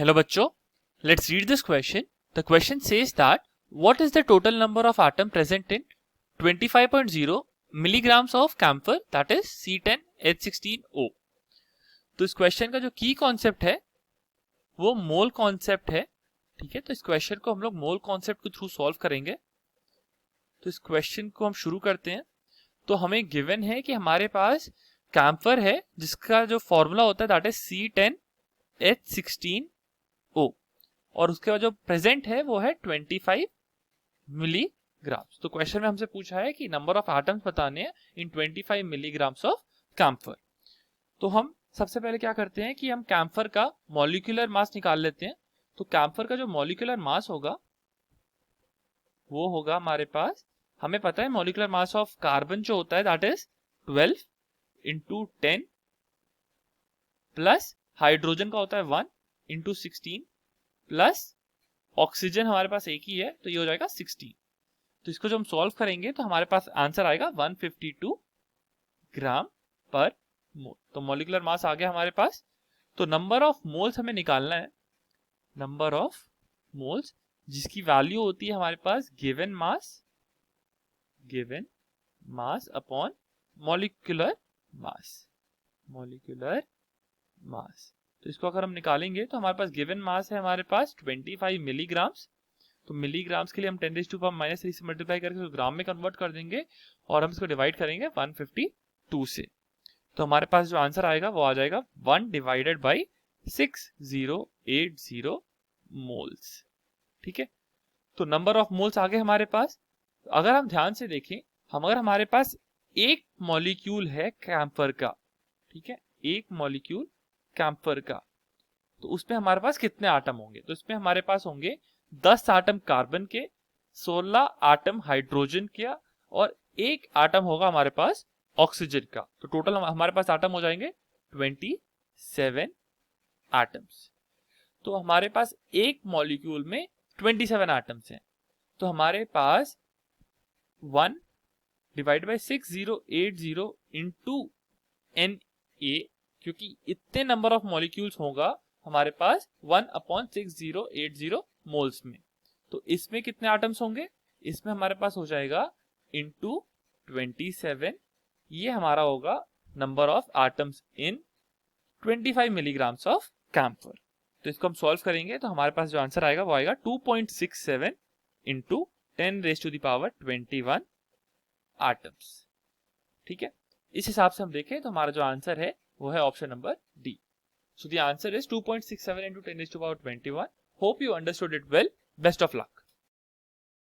Hello बच्चों, let's read this question. The question says that what is the total number of atom present in 25.0 milligrams of camphor, that is C10H16O. तो इस question का जो की concept है वो mole concept है. ठीक है, तो इस क्वेश्चन को हम लोग मोल कॉन्सेप्ट के थ्रू सॉल्व करेंगे. तो इस क्वेश्चन को हम शुरू करते हैं. तो हमें गिवन है कि हमारे पास कैम्फर है जिसका जो फॉर्मूला होता है दैट इज C10H16O और उसके बाद जो प्रेजेंट है वो है 25 मिलीग्राम्स. तो क्वेश्चन में हमसे पूछा है कि नंबर ऑफ एटम्स बताने हैं इन 25 मिलीग्राम्स ऑफ कैम्फर. तो हम सबसे पहले क्या करते हैं कि हम कैम्फर का मॉलिक्यूलर मास निकाल लेते हैं. तो कैम्फर का जो मॉलिक्यूलर मास होगा वो होगा हमारे पास, हमें पता है मॉलिक्यूलर मास ऑफ कार्बन जो होता है that is 12 into 10 plus hydrogen का होता है 1 इंटू 16 प्लस ऑक्सीजन हमारे पास एक ही है तो ये हो जाएगा 16. तो इसको जो हम सॉल्व करेंगे तो हमारे पास आंसर आएगा 152 ग्राम पर मोल. तो मॉलिक्यूलर मास आ गया हमारे पास. तो नंबर ऑफ मोल्स हमें निकालना है. नंबर ऑफ मोल्स जिसकी वैल्यू होती है हमारे पास given mass upon molecular mass. तो इसको अगर हम निकालेंगे तो हमारे पास गिवन मास है हमारे पास 25 मिलीग्राम्स. तो मिलीग्राम्स के लिए हम 10⁻³ से मल्टीप्लाई करके ग्राम में कन्वर्ट कर देंगे और हम इसको डिवाइड करेंगे 152 से. तो हमारे पास जो आंसर आएगा वो आ जाएगा 1/6080 मोल्स. ठीक है, तो नंबर ऑफ मोल्स आ गए हमारे पास. अगर हम ध्यान से देखें, अगर हमारे पास एक मॉलिक्यूल है कैम्फर का, ठीक है, एक मॉलिक्यूल कैम्फर का, तो उसमें हमारे पास कितने आटम होंगे? तो इसमें हमारे पास होंगे 10 आटम कार्बन के, 16 आटम हाइड्रोजन का और एक आटम होगा हमारे पास ऑक्सीजन का. तो टोटल हमारे पास आटम हो जाएंगे 27 एटम्स. तो हमारे पास एक मॉलिक्यूल में 27 एटम्स हैं. तो हमारे पास 1/6080 इंटू Na, क्योंकि इतने नंबर ऑफ मॉलिक्यूल्स होगा हमारे पास 1/6080 मोल्स में. तो इसमें कितने एटम्स होंगे? इसमें हमारे पास हो जाएगा इंटू 27, ये हमारा होगा number of atoms in 25 milligrams of camphor. तो इसको हम सॉल्व करेंगे तो हमारे पास जो आंसर आएगा वो आएगा 2.67 इंटू 10⁻21 एटम्स. ठीक है, इस हिसाब से हम देखें तो हमारा जो आंसर है वो है option number D. So the answer is 2.67 into 10⁻21. Hope you understood it well. Best of luck.